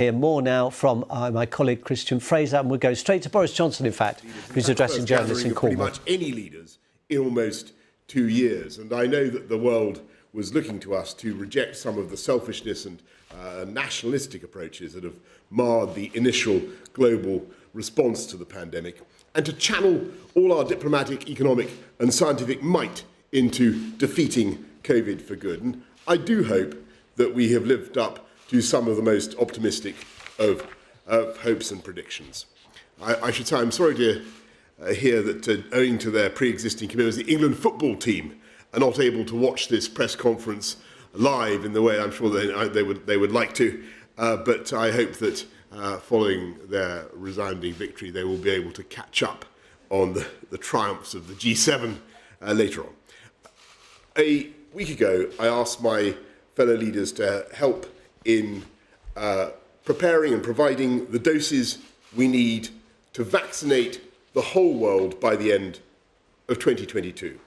Hear more now from my colleague Christian Fraser, and we'll go straight to Boris Johnson, in fact, who's addressing journalists in Cornwall. Pretty much any leaders in almost 2 years, and I know that the world was looking to us to reject some of the selfishness and nationalistic approaches that have marred the initial global response to the pandemic, and to channel all our diplomatic, economic and scientific might into defeating COVID for good. And I do hope that we have lived up to some of the most optimistic of hopes and predictions. I should say I'm sorry to hear that owing to their pre-existing commitments, the England football team are not able to watch this press conference live in the way I'm sure they would like to, but I hope that following their resounding victory they will be able to catch up on the triumphs of the G7 later on. A week ago I asked my fellow leaders to help in preparing and providing the doses we need to vaccinate the whole world by the end of 2022.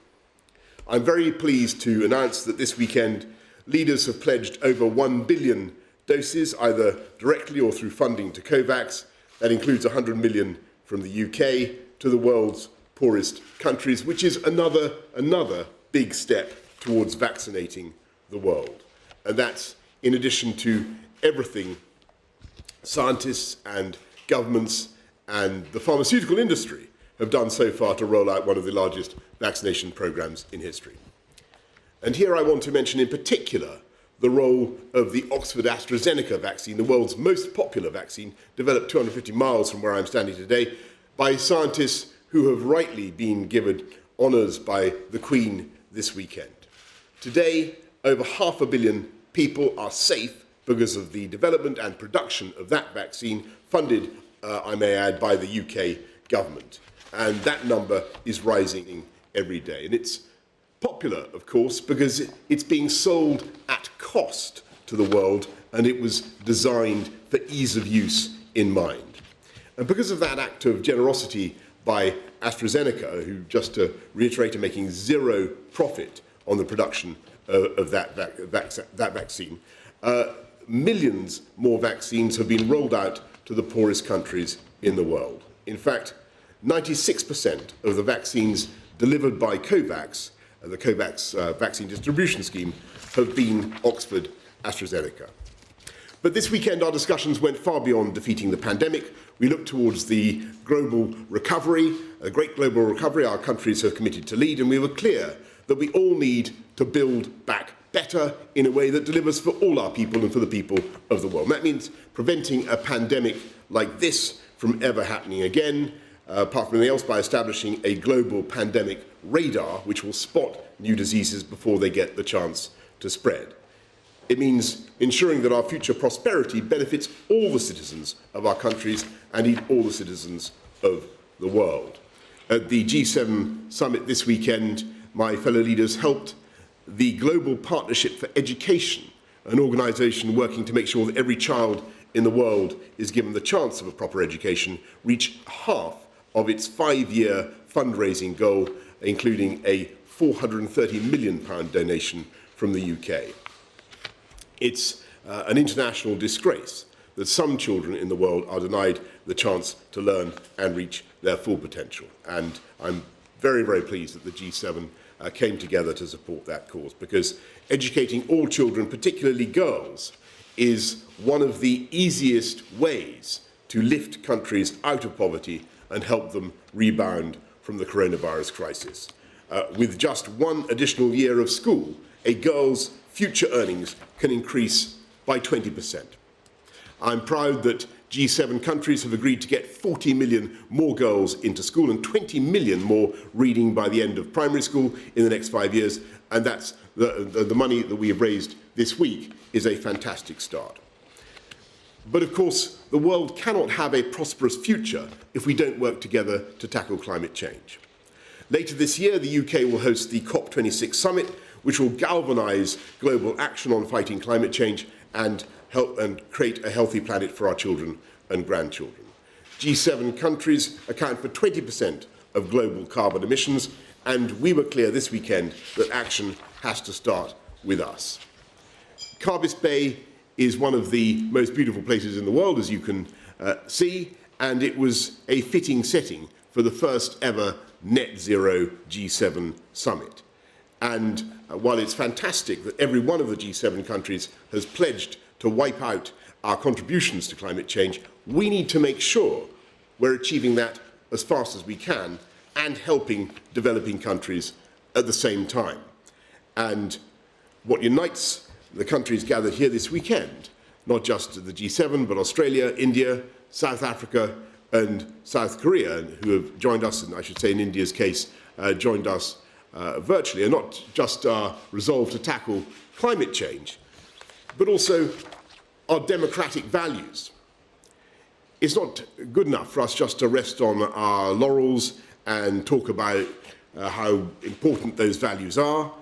I'm very pleased to announce that this weekend leaders have pledged over 1 billion doses, either directly or through funding to COVAX. That includes 100 million from the UK to the world's poorest countries, which is another big step towards vaccinating the world. And that's in addition to everything scientists and governments and the pharmaceutical industry have done so far to roll out one of the largest vaccination programs in history. And here I want to mention in particular the role of the Oxford AstraZeneca vaccine, the world's most popular vaccine, developed 250 miles from where I'm standing today, by scientists who have rightly been given honours by the Queen this weekend. Today, over 500 million people are safe because of the development and production of that vaccine, funded, I may add, by the UK government. And that number is rising every day. And it's popular, of course, because it's being sold at cost to the world, and it was designed for ease of use in mind. And because of that act of generosity by AstraZeneca, who, just to reiterate, are making zero profit on the production of that vaccine, millions more vaccines have been rolled out to the poorest countries in the world. In fact, 96% of the vaccines delivered by COVAX, the COVAX vaccine distribution scheme, have been Oxford AstraZeneca. But this weekend our discussions went far beyond defeating the pandemic. We looked towards the global recovery, a great global recovery our countries have committed to lead, and we were clear that we all need to build back better in a way that delivers for all our people and for the people of the world. And that means preventing a pandemic like this from ever happening again, apart from anything else, by establishing a global pandemic radar which will spot new diseases before they get the chance to spread. It means ensuring that our future prosperity benefits all the citizens of our countries and indeed all the citizens of the world. At the G7 summit this weekend, my fellow leaders helped the Global Partnership for Education, an organisation working to make sure that every child in the world is given the chance of a proper education, reach half of its 5-year fundraising goal, including a £430 million donation from the UK. It's an international disgrace that some children in the world are denied the chance to learn and reach their full potential. And I'm very, very pleased that the G7 came together to support that cause, because educating all children, particularly girls, is one of the easiest ways to lift countries out of poverty and help them rebound from the coronavirus crisis. With just one additional year of school, a girl's future earnings can increase by 20%. I'm proud that G7 countries have agreed to get 40 million more girls into school and 20 million more reading by the end of primary school in the next 5 years, and that's the money that we have raised this week is a fantastic start. But of course, the world cannot have a prosperous future if we don't work together to tackle climate change. Later this year, the UK will host the COP26 summit, which will galvanise global action on fighting climate change and help and create a healthy planet for our children and grandchildren. G7 countries account for 20% of global carbon emissions, and we were clear this weekend that action has to start with us. Carbis Bay is one of the most beautiful places in the world, as you can see, and it was a fitting setting for the first ever net zero G7 summit. And while it's fantastic that every one of the G7 countries has pledged to wipe out our contributions to climate change, we need to make sure we're achieving that as fast as we can and helping developing countries at the same time. And what unites the countries gathered here this weekend, not just the G7, but Australia, India, South Africa, and South Korea, who have joined us, and I should say in India's case, joined us virtually, are not just our resolve to tackle climate change, but also our democratic values. It's not good enough for us just to rest on our laurels and talk about how important those values are.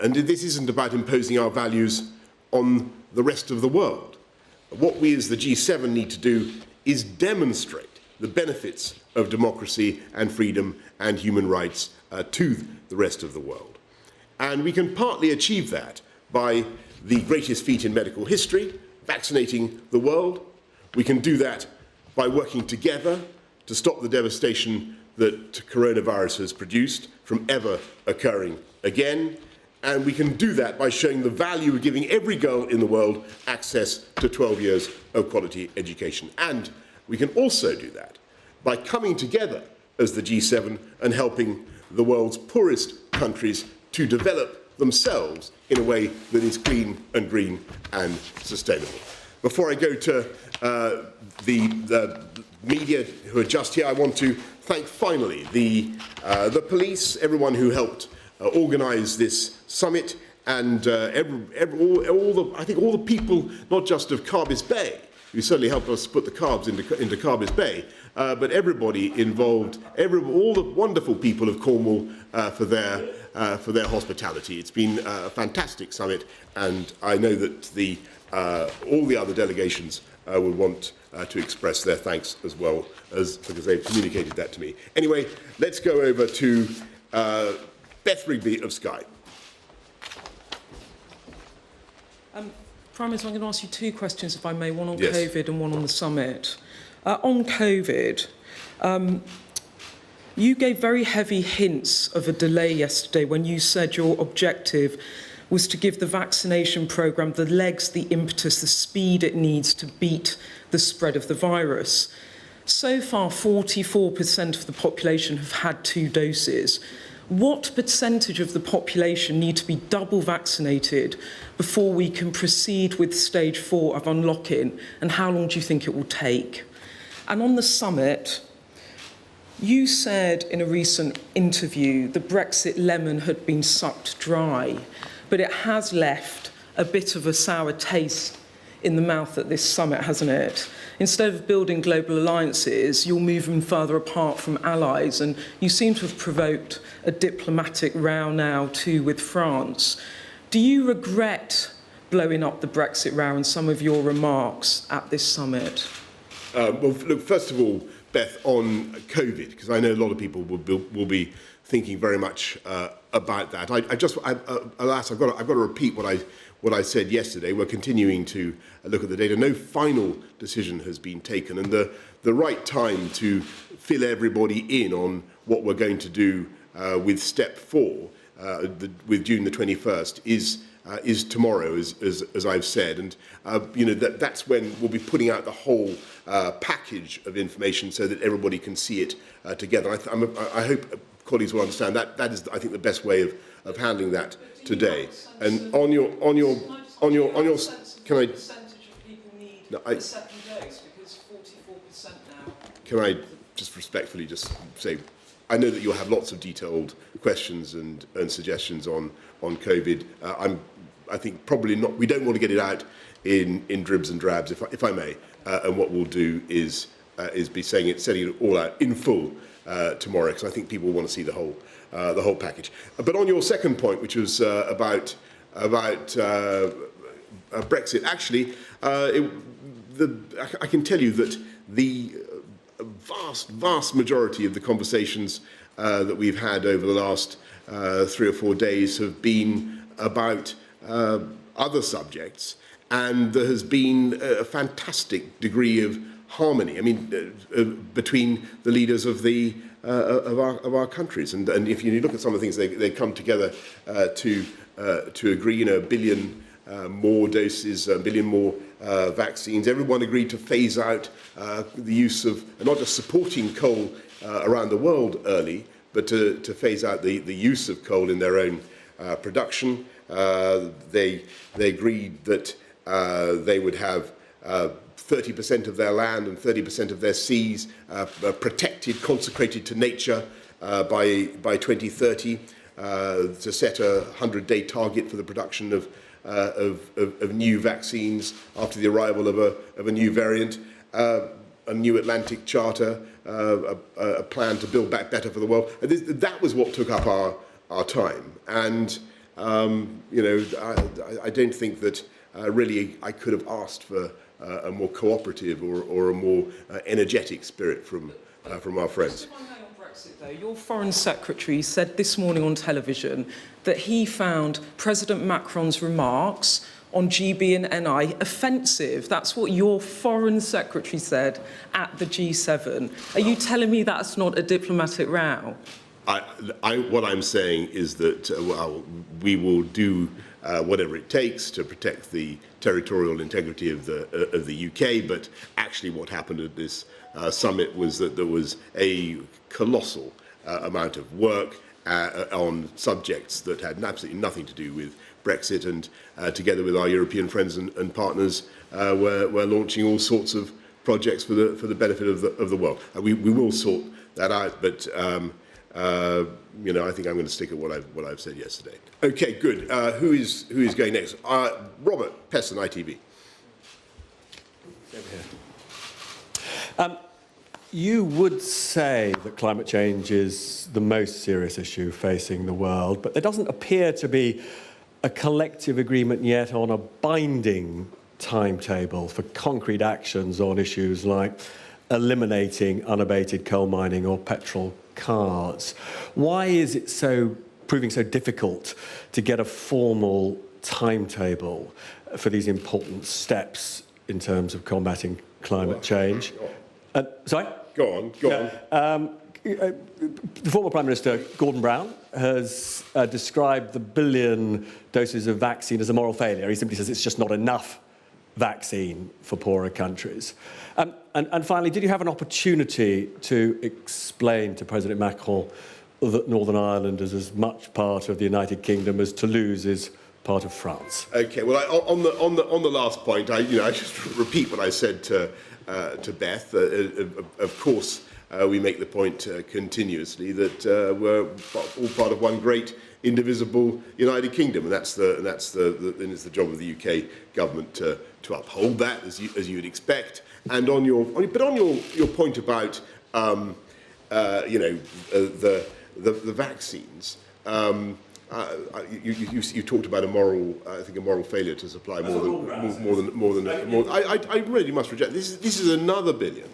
And this isn't about imposing our values on the rest of the world. What we as the G7 need to do is demonstrate the benefits of democracy and freedom and human rights to the rest of the world. And we can partly achieve that by the greatest feat in medical history, vaccinating the world. We can do that by working together to stop the devastation that coronavirus has produced from ever occurring again. And we can do that by showing the value of giving every girl in the world access to 12 years of quality education. And we can also do that by coming together as the G7 and helping the world's poorest countries to develop themselves in a way that is clean and green and sustainable. Before I go to the media who are just here, I want to thank finally the police, everyone who helped organise this summit, and I think all the people, not just of Carbis Bay, who certainly helped us put the carbs into Carbis Bay, but everybody involved, all the wonderful people of Cornwall for their hospitality. It's been a fantastic summit, and I know that all the other delegations would want to express their thanks as well, because they've communicated that to me. Anyway, let's go over to Beth Rigby of Sky. Prime Minister, I'm going to ask you two questions, if I may, one on Yes. COVID and one on the summit. On COVID, you gave very heavy hints of a delay yesterday when you said your objective was to give the vaccination programme the legs, the impetus, the speed it needs to beat the spread of the virus. So far, 44% of the population have had 2 doses. What percentage of the population need to be double vaccinated before we can proceed with stage 4 of unlocking, and how long do you think it will take? And on the summit, you said in a recent interview the Brexit lemon had been sucked dry, but it has left a bit of a sour taste in the mouth at this summit, hasn't it? Instead of building global alliances, you're moving further apart from allies, and you seem to have provoked a diplomatic row now too with France. Do you regret blowing up the Brexit row in some of your remarks at this summit? Well, look, first of all, Beth, on COVID, because I know a lot of people will be thinking very much about that. Alas, I've got to repeat what I said yesterday. We're continuing to look at the data. No final decision has been taken, and the right time to fill everybody in on what we're going to do with step 4, with June the 21st, is tomorrow, as I've said, and that's when we'll be putting out the whole package of information so that everybody can see it together. I hope colleagues will understand that is, I think, the best way of handling that today. And on your can I? No, the second dose, because 44% now. Can I just respectfully just say, I know that you'll have lots of detailed questions and suggestions on COVID. I think probably not. We don't want to get it out in dribs and drabs, if I may. And what we'll do is be setting it all out in full tomorrow, because I think people want to see the whole package. But on your second point, which was about Brexit, actually, I can tell you that the vast majority of the conversations that we've had over the last 3 or 4 days have been about other subjects, and there has been a fantastic degree of harmony. I mean, between the leaders of our countries, and if you look at some of the things they come together to agree, a billion more doses, a billion more vaccines. Everyone agreed to phase out the use of, not just supporting coal around the world early, but to phase out the use of coal in their own production. They agreed that they would have 30% of their land and 30% of their seas protected, consecrated to nature by 2030, to set a 100-day target for the production of new vaccines after the arrival of a new variant, a new Atlantic Charter, a plan to build back better for the world. That was what took up our time. And, I don't think that really I could have asked for a more cooperative or a more energetic spirit from our friends. Though, your Foreign Secretary said this morning on television that he found President Macron's remarks on GB and NI offensive. That's what your Foreign Secretary said at the G7. Are you telling me that's not a diplomatic row? What I'm saying is that we will do whatever it takes to protect the territorial integrity of the UK, but actually what happened at this summit was that there was a colossal amount of work on subjects that had absolutely nothing to do with Brexit, and together with our European friends and partners, we're launching all sorts of projects for the benefit of the world. We will sort that out, but I think I'm going to stick at what I've said yesterday. Okay, good. Who is going next? Robert Pesson, ITV. Over here. You would say that climate change is the most serious issue facing the world, but there doesn't appear to be a collective agreement yet on a binding timetable for concrete actions on issues like eliminating unabated coal mining or petrol cars. Why is it proving so difficult to get a formal timetable for these important steps in terms of combating climate change? Sorry? Go on. The former Prime Minister, Gordon Brown, has described the billion doses of vaccine as a moral failure. He simply says it's just not enough vaccine for poorer countries. And finally, did you have an opportunity to explain to President Macron that Northern Ireland is as much part of the United Kingdom as Toulouse is part of France? Okay. Well, on the last point, I just repeat what I said to Beth. Of course, we make the point continuously that we're all part of one great, indivisible United Kingdom, and it's the job of the UK government to uphold that, as you would expect. And on your point about the vaccines. You talked about a moral failure to supply more than. I really must reject this. This is another billion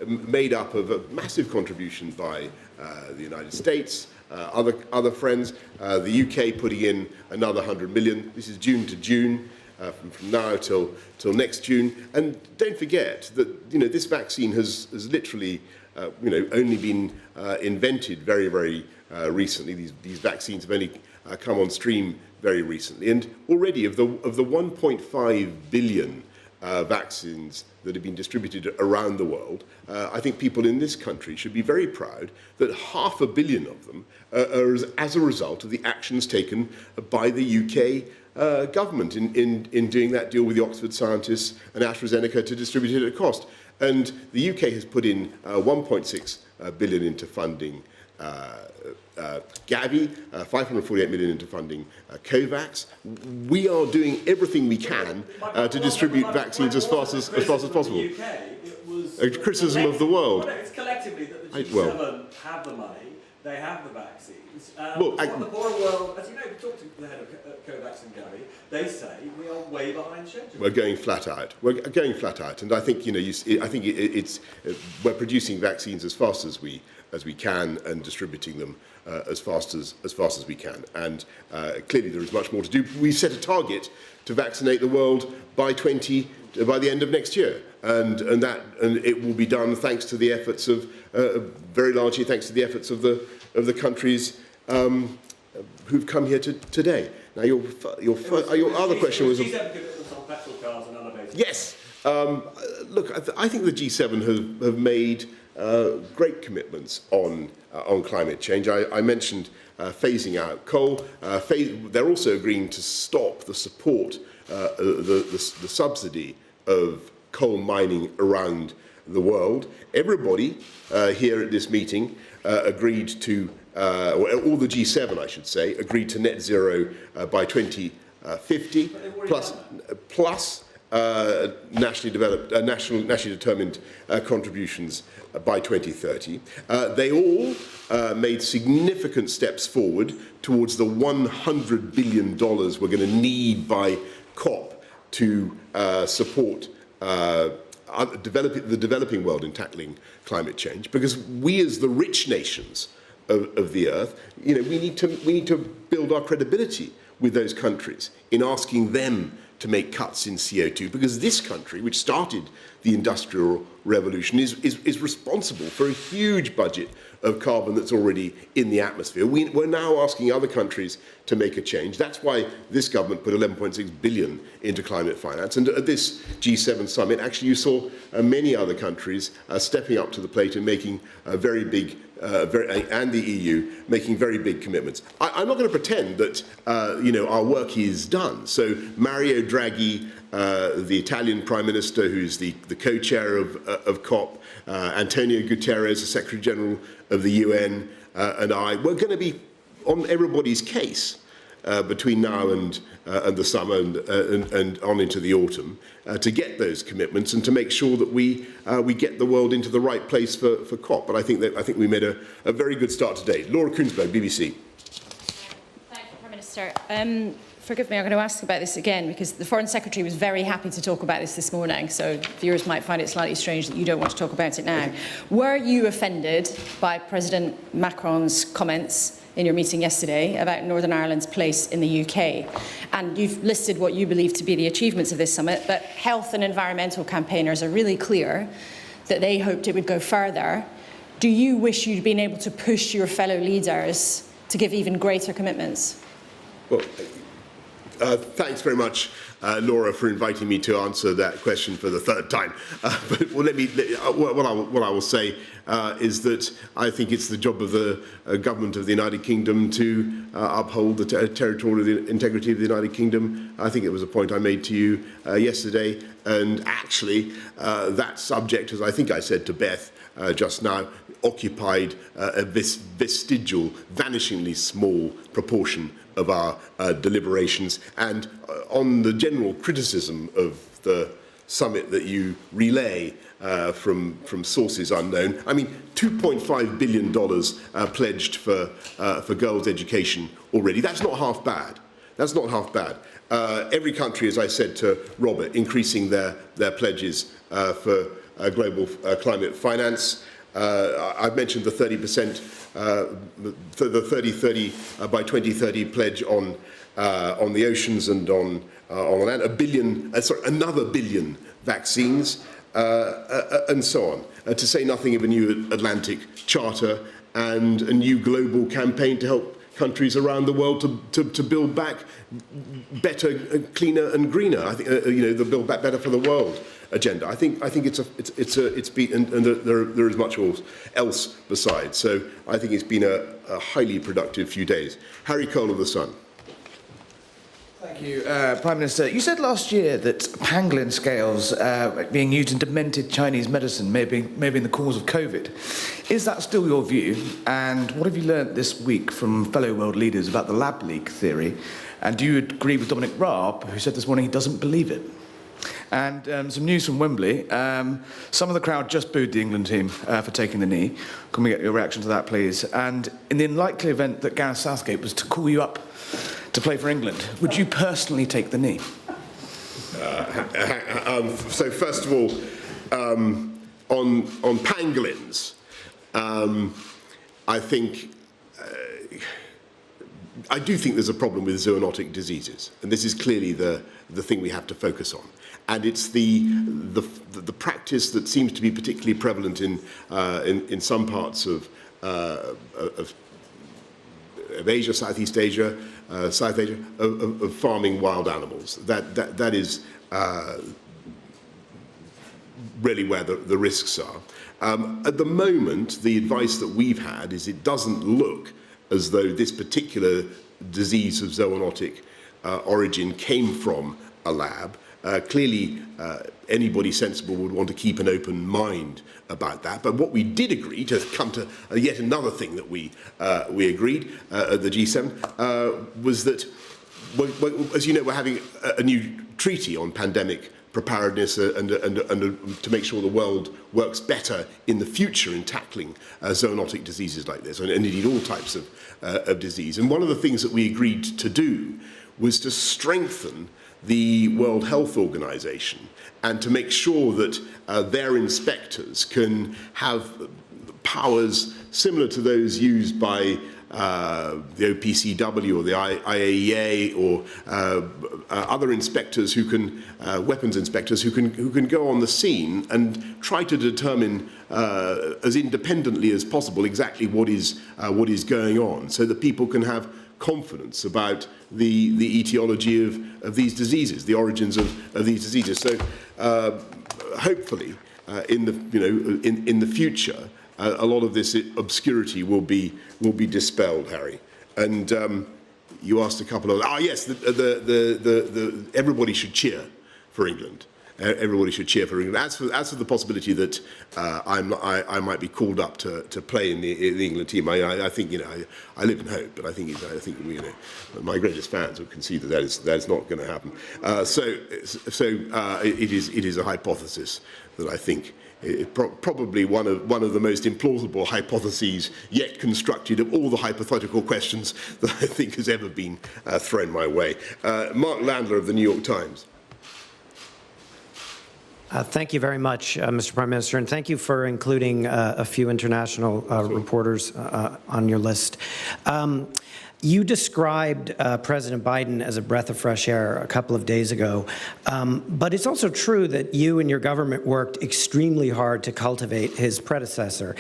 made up of a massive contribution by the United States, other friends, the UK putting in another 100 million. This is June to June. From now till next June, and don't forget that this vaccine has literally only been invented very, very recently. These vaccines have only come on stream very recently, and already of the 1.5 billion vaccines that have been distributed around the world, I think people in this country should be very proud that 500 million of them are as a result of the actions taken by the UK government in doing that deal with the Oxford scientists and AstraZeneca to distribute it at cost. And the UK has put in 1.6 billion into funding Gavi, 548 million into funding COVAX. We are doing everything we can to distribute vaccines as fast as possible. A criticism of the world. It's collectively that the G7 have the money. They have the vaccines. Well, the poorer world, as you know, we talked to the head of COVAX and Gavi, they say we are way behind schedule. We're going flat out. We're going flat out, and I think we're producing vaccines as fast as we can and distributing them as fast as we can. And clearly, there is much more to do. We set a target to vaccinate the world by the end of next year, and it will be done thanks to the efforts of very largely thanks to the efforts of the countries who've come here today. Now, your other question was G7 commitments on petrol cars and other bases. yes. Look, I think the G7 have made great commitments on climate change. I mentioned phasing out coal. They're also agreeing to stop the support, the subsidy of coal mining around the world. Everybody here at this meeting agreed to, all the G7, I should say, agreed to net zero by 2050, plus nationally determined contributions by 2030. They all made significant steps forward towards the $100 billion we're going to need by COP to support the developing world in tackling climate change, because we, as the rich nations of the earth, we need to build our credibility with those countries in asking them to make cuts in CO2, because this country, which started the Industrial Revolution, is responsible for a huge budget of carbon that's already in the atmosphere. We're now asking other countries to make a change. That's why this government put 11.6 billion into climate finance. And at this G7 summit, actually, you saw many other countries stepping up to the plate and making very big, and the EU making very big commitments. I'm not going to pretend that our work is done. So Mario Draghi, the Italian Prime Minister, who's the co-chair of COP, Antonio Guterres, the Secretary General of the UN, and we're going to be on everybody's case between now and the summer and on into the autumn to get those commitments and to make sure that we get the world into the right place for COP. But I think we made a very good start today. Laura Koonsberg, BBC. Thank you, Prime Minister. Forgive me, I'm going to ask about this again, because the Foreign Secretary was very happy to talk about this morning, so viewers might find it slightly strange that you don't want to talk about it now. Were you offended by President Macron's comments in your meeting yesterday about Northern Ireland's place in the UK? And you've listed what you believe to be the achievements of this summit, but health and environmental campaigners are really clear that they hoped it would go further. Do you wish you'd been able to push your fellow leaders to give even greater commitments? Well, thanks very much, Laura, for inviting me to answer that question for the third time. But what I will say is that I think it's the job of the government of the United Kingdom to uphold the territorial integrity of the United Kingdom. I think it was a point I made to you yesterday, and actually that subject, as I think I said to Beth just now, occupied a vestigial, vanishingly small proportion of our deliberations. And on the general criticism of the summit that you relay from sources unknown, I mean, $2.5 billion pledged for girls' education already. That's not half bad. That's not half bad. Every country, as I said to Robert, increasing their pledges for global climate finance. I've mentioned the 30%, the 30 by 2030 pledge on the oceans and on land. Another billion vaccines, and so on. To say nothing of a new Atlantic Charter and a new global campaign to help countries around the world to build back better, cleaner, and greener. I think the Build Back Better for the World agenda. I think it's been, and there is much else besides. So I think it's been a highly productive few days. Harry Cole of The Sun. Thank you, Prime Minister. You said last year that pangolin scales being used in demented Chinese medicine may have been the cause of COVID. Is that still your view? And what have you learnt this week from fellow world leaders about the lab leak theory? And do you agree with Dominic Raab, who said this morning he doesn't believe it? And some news from Wembley. Some of the crowd just booed the England team for taking the knee. Can we get your reaction to that, please? And in the unlikely event that Gareth Southgate was to call you up to play for England, would you personally take the knee? So first of all, on pangolins, I do think there's a problem with zoonotic diseases, and this is clearly the thing we have to focus on. And it's the practice that seems to be particularly prevalent in some parts of Asia, Southeast Asia, South Asia, of farming wild animals. That is really where the risks are. At the moment, the advice that we've had is it doesn't look as though this particular disease of zoonotic origin came from a lab. Clearly, anybody sensible would want to keep an open mind about that. But what we did agree, to come to yet another thing that we agreed at the G7, was that, as you know, we're having a new treaty on pandemic preparedness and to make sure the world works better in the future in tackling zoonotic diseases like this, and indeed all types of disease. And one of the things that we agreed to do was to strengthen the World Health Organization and to make sure that their inspectors can have powers similar to those used by the OPCW or the IAEA or other inspectors who can, weapons inspectors who can go on the scene and try to determine as independently as possible exactly what is going on, so that people can have confidence about the etiology of these diseases, the origins of these diseases. So hopefully in the future, a lot of this obscurity will be dispelled, Harry. And you asked a couple of yes, everybody should cheer for England. Everybody should cheer for England. As for the possibility that I might be called up to play in the England team, I think I live in hope, but I think my greatest fans would concede that is not going to happen. So it is a hypothesis that I think. Probably one of the most implausible hypotheses yet constructed of all the hypothetical questions that I think has ever been thrown my way. Mark Landler of the New York Times. Thank you very much, Mr. Prime Minister, and thank you for including a few international reporters on your list. You described President Biden as a breath of fresh air a couple of days ago, but it's also true that you and your government worked extremely hard to cultivate his predecessor.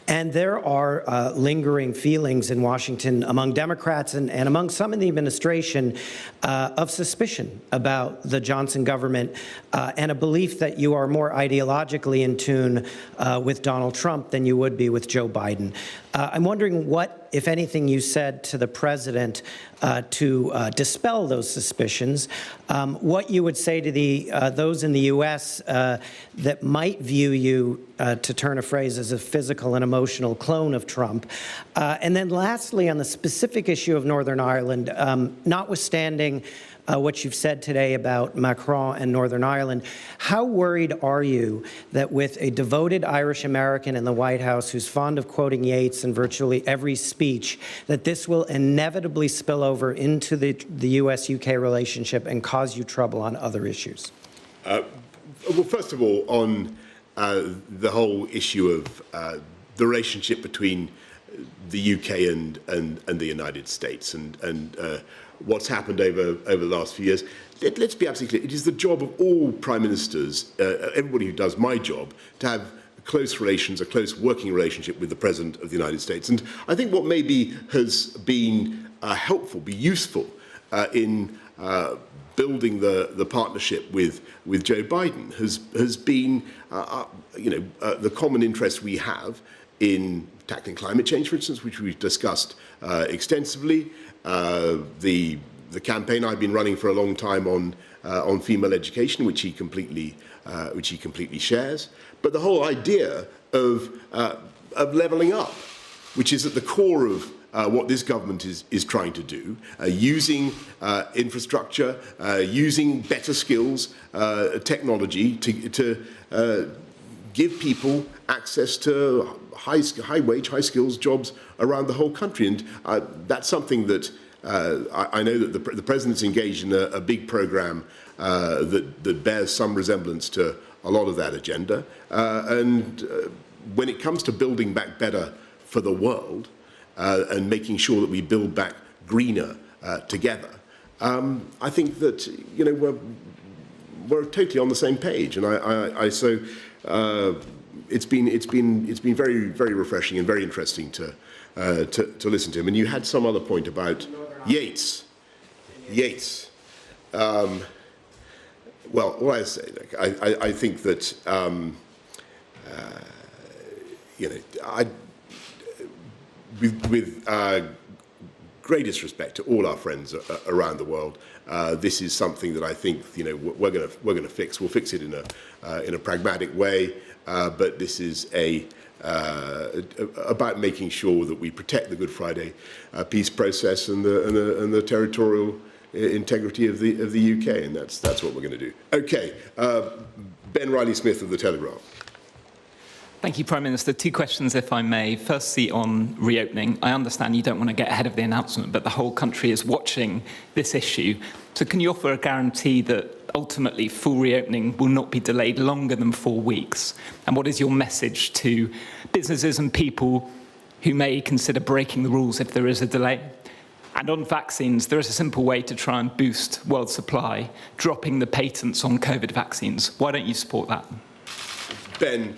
And there are lingering feelings in Washington among Democrats and among some in the administration of suspicion about the Johnson government and a belief that you are more ideologically in tune with Donald Trump than you would be with Joe Biden. I'm wondering what, if anything, you said to the president to dispel those suspicions, what you would say to those in the U.S. That might view you, to turn a phrase, as a physical and emotional clone of Trump. And then lastly, on the specific issue of Northern Ireland, notwithstanding what you've said today about Macron and Northern Ireland, how worried are you that with a devoted Irish American in the White House who's fond of quoting Yeats in virtually every speech, that this will inevitably spill over into the US-UK relationship and cause you trouble on other issues? Well, first of all, on the whole issue of the relationship between the UK and the United States and what's happened over the last few years, let's be absolutely clear. It is the job of all prime ministers, everybody who does my job, to have close relations, a close working relationship with the President of the United States. And I think what maybe has been helpful, be useful in building the partnership with Joe Biden has been, the common interest we have in tackling climate change, for instance, which we've discussed extensively. The campaign I've been running for a long time on female education, which he completely shares. But the whole idea of levelling up, which is at the core of what this government is trying to do, using infrastructure, using better skills, technology to give people access to high-wage, high-skills jobs around the whole country. And that's something that I know that the President's engaged in a big programme that bears some resemblance to a lot of that agenda. And when it comes to building back better for the world and making sure that we build back greener together, I think that we're totally on the same page. And so it's been very, very refreshing and very interesting to listen to him. And you had some other point about Yates. Well, what I say, I think that with greatest respect to all our friends around the world, this is something that I think we're going to fix. We'll fix it in a pragmatic way, but this is about making sure that we protect the Good Friday peace process and the territorial integrity of the UK, and that's what we're going to do. Okay, Ben Riley-Smith of The Telegraph. Thank you, Prime Minister. 2 questions, if I may. Firstly, on reopening. I understand you don't want to get ahead of the announcement, but the whole country is watching this issue. So can you offer a guarantee that ultimately full reopening will not be delayed longer than 4 weeks? And what is your message to businesses and people who may consider breaking the rules if there is a delay? And on vaccines, there is a simple way to try and boost world supply, dropping the patents on COVID vaccines. Why don't you support that? Ben,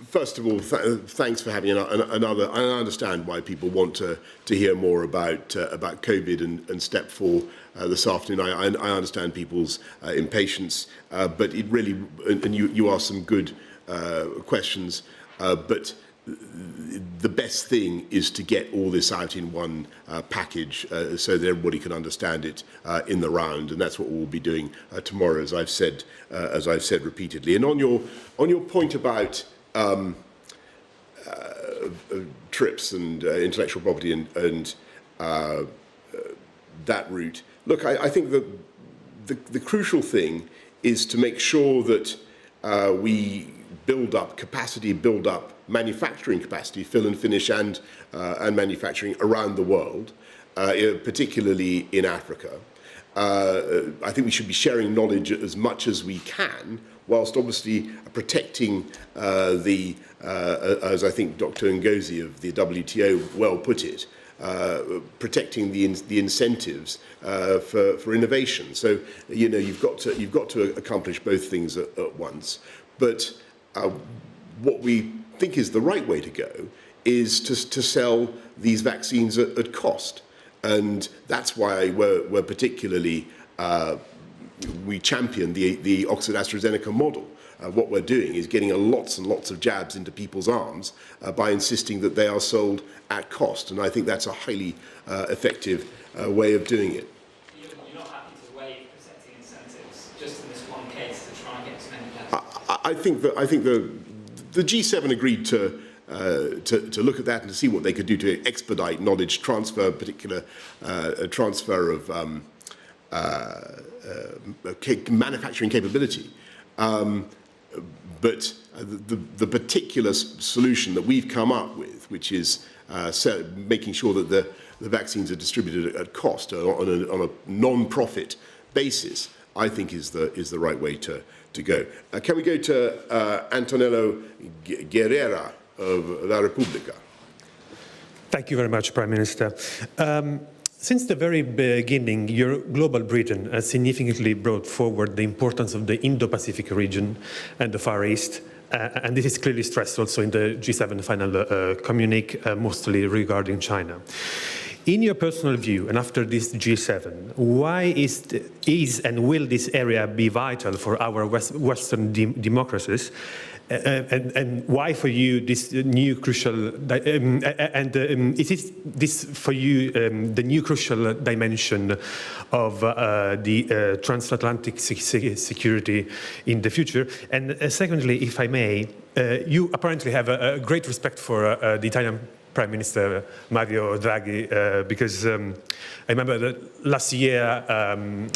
first of all, thanks for having another. I understand why people want to hear more about COVID and Step 4 this afternoon. I understand people's impatience, but it really, and you asked some good questions, but the best thing is to get all this out in one package so that everybody can understand it in the round, and that's what we'll be doing tomorrow, as I've said repeatedly. And on your point about TRIPS and intellectual property and that route, look, I think the crucial thing is to make sure that we build up capacity, build up manufacturing capacity, fill and finish and manufacturing around the world, particularly in Africa. I think we should be sharing knowledge as much as we can, whilst obviously protecting as I think Dr. Ngozi of the WTO well put it, protecting the incentives for innovation. So you've got to accomplish both things at once. But what we think is the right way to go is to sell these vaccines at cost, and that's why we're particularly we champion the Oxford AstraZeneca model. What we're doing is getting lots and lots of jabs into people's arms by insisting that they are sold at cost, and I think that's a highly effective way of doing it. You're not happy to waive protecting incentives just in this one case to try and get as many jabs? I think the G7 agreed to look at that and to see what they could do to expedite knowledge transfer, particular transfer of manufacturing capability. But the particular solution that we've come up with, which is making sure that the vaccines are distributed at cost on a non-profit basis, I think is the right way to go. Can we go to Antonello Guerrera of La Repubblica? Thank you very much, Prime Minister. Since the very beginning, your global Britain has significantly brought forward the importance of the Indo-Pacific region and the Far East, and this is clearly stressed also in the G7 final communique, mostly regarding China. In your personal view, and after this G7, why is and will this area be vital for our Western democracies? And why for you this new crucial, is this for you the new crucial dimension of the transatlantic security in the future? And secondly, if I may, you apparently have a great respect for the Italian Prime Minister Mario Draghi, because I remember that last year,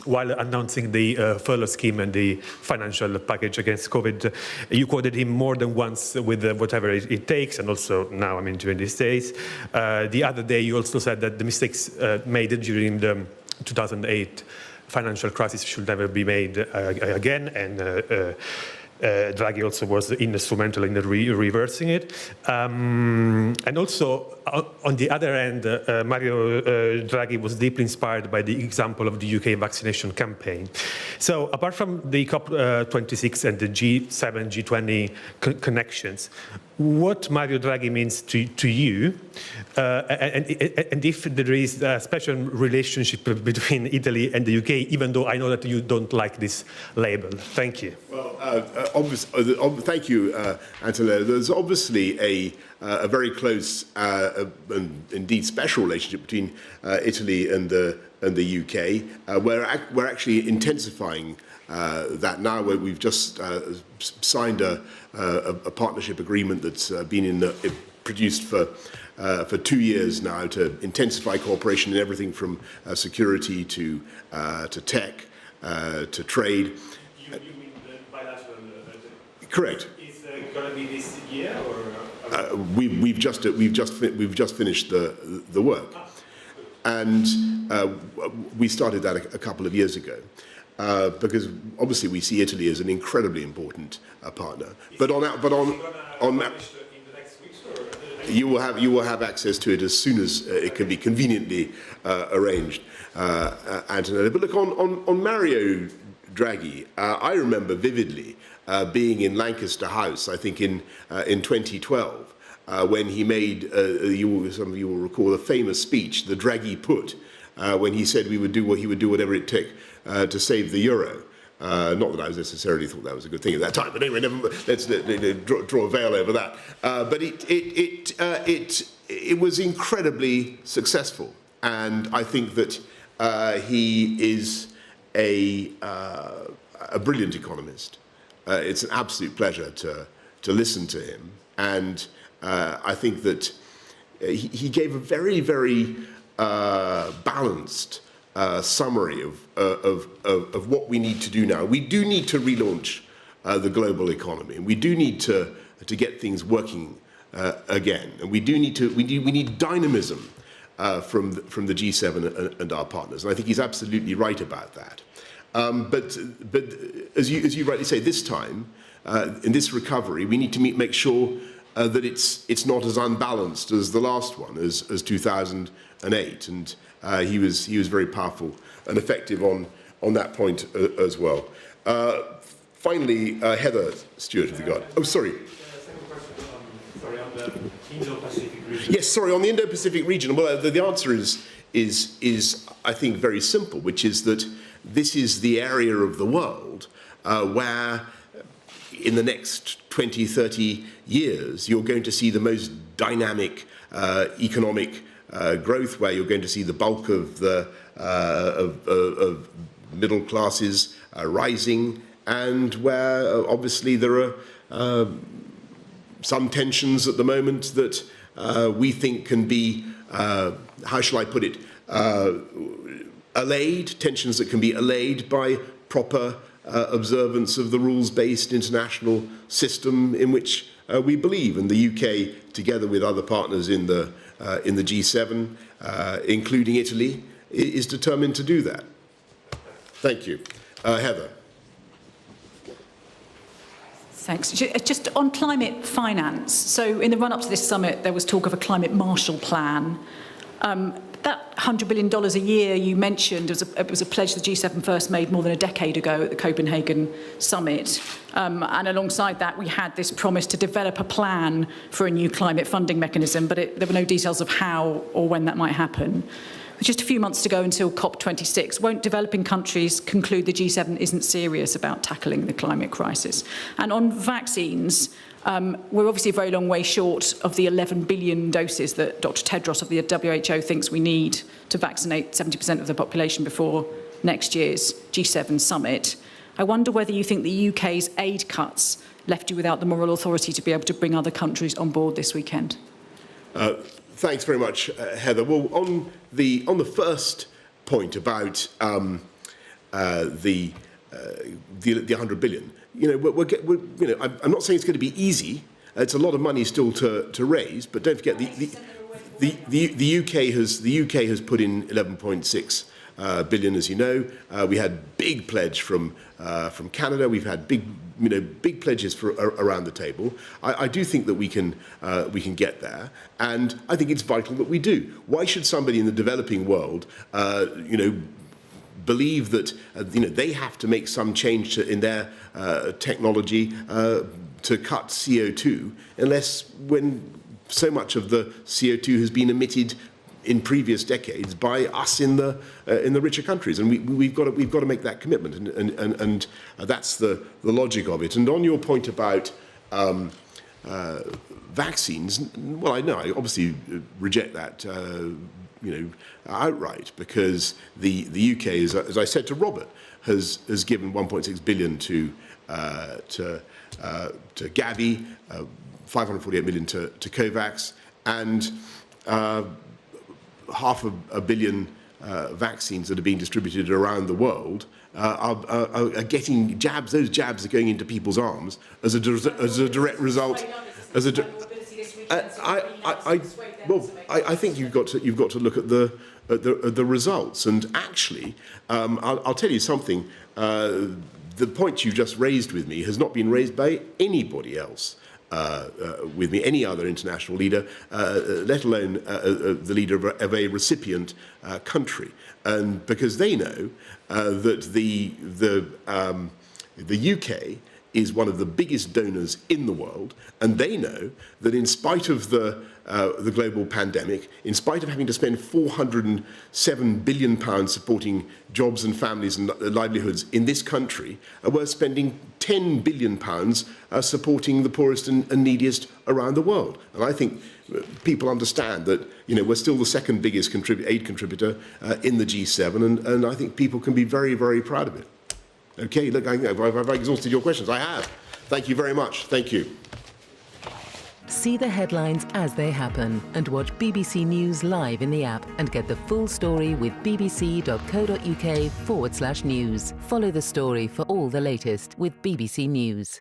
while announcing the furlough scheme and the financial package against COVID, you quoted him more than once with whatever it takes, and also now, during these days. The other day, you also said that the mistakes made during the 2008 financial crisis should never be made again, and Draghi also was instrumental in reversing it. And also, on the other end, Mario Draghi was deeply inspired by the example of the UK vaccination campaign. So apart from the COP26 and the G7, G20 connections, what Mario Draghi means to you, and if there is a special relationship between Italy and the UK, even though I know that you don't like this label. Thank you. Well, thank you, Antonello. There's obviously a very close and indeed special relationship between Italy and the UK. We're actually intensifying that now, where we've just signed a partnership agreement that's been produced for 2 years now to intensify cooperation in everything from security to tech to trade. You mean the bilateral? Correct. Is it going to be this year, or? We've just finished the work, and we started that a couple of years ago. Because obviously we see Italy as an incredibly important partner. But on that, you will have access to it as soon as it can be conveniently arranged, Antonello. But look, on Mario Draghi, I remember vividly being in Lancaster House, I think in 2012, when he made, some of you will recall, the famous speech, the Draghi put, when he said he would do whatever it took to save the euro. Not that I necessarily thought that was a good thing at that time, but anyway, let's draw a veil over that. But it was incredibly successful, and I think that he is a brilliant economist. It's an absolute pleasure to listen to him, and I think that he gave a very, very balanced summary of what we need to do now. We do need to relaunch the global economy, and we do need to get things working again. And we need dynamism from the G7 and our partners. And I think he's absolutely right about that. But as you rightly say, this time in this recovery, we need to make sure that it's not as unbalanced as the last one, as 2008, and he was very powerful and effective on that point as well. Finally, Heather Stewart, have you got? Oh, sorry. Sorry, on the Indo-Pacific region. Yes, sorry, on the Indo-Pacific region. Well, the answer is I think very simple, which is that this is the area of the world where, in the next 20, 30 years, you're going to see the most dynamic economic growth, where you're going to see the bulk of the of middle classes rising, and where obviously there are some tensions at the moment that we think can be, how shall I put it, allayed, tensions that can be allayed by proper observance of the rules-based international system in which we believe. And the UK, together with other partners in the G7, including Italy, is determined to do that. Thank you. Heather. Thanks. Just on climate finance, so in the run-up to this summit, there was talk of a climate Marshall Plan. That $100 billion a year you mentioned it was a pledge the G7 first made more than a decade ago at the Copenhagen summit. And alongside that, we had this promise to develop a plan for a new climate funding mechanism, but there were no details of how or when that might happen. Just a few months to go until COP26. Won't developing countries conclude the G7 isn't serious about tackling the climate crisis? And on vaccines, we're obviously a very long way short of the 11 billion doses that Dr. Tedros of the WHO thinks we need to vaccinate 70% of the population before next year's G7 summit. I wonder whether you think the UK's aid cuts left you without the moral authority to be able to bring other countries on board this weekend. Thanks very much, Heather. Well, on the first point about the 100 billion, I'm not saying it's going to be easy. It's a lot of money still to raise, but don't forget the UK has put in 11.6 billion, as you know. We had big pledge from Canada. We've had big pledges around the table. I do think that we can get there, and I think it's vital that we do. Why should somebody in the developing world, believe that they have to make some change in their technology to cut CO2, unless when so much of the CO2 has been emitted in previous decades by us in the richer countries, and we've got to make that commitment, and that's the logic of it. And on your point about vaccines, well, I obviously reject that outright, because the UK, as I said to Robert, has given 1.6 billion to Gavi, 548 million to COVAX, and $500 million vaccines that are being distributed around the world are getting jabs. Those jabs are going into people's arms as a direct result. I think you've got to look at the results. And actually, I'll tell you something. The point you just raised with me has not been raised by anybody else. With me, any other international leader, let alone the leader of a recipient country, and because they know that the UK is one of the biggest donors in the world, and they know that in spite of the global pandemic, in spite of having to spend £407 billion supporting jobs and families and livelihoods in this country, we're spending £10 billion supporting the poorest and neediest around the world. And I think people understand that we're still the second biggest aid contributor in the G7, and I think people can be very, very proud of it. Okay, look, I've exhausted your questions. I have. Thank you very much. Thank you. See the headlines as they happen and watch BBC News live in the app and get the full story with bbc.co.uk/news. Follow the story for all the latest with BBC News.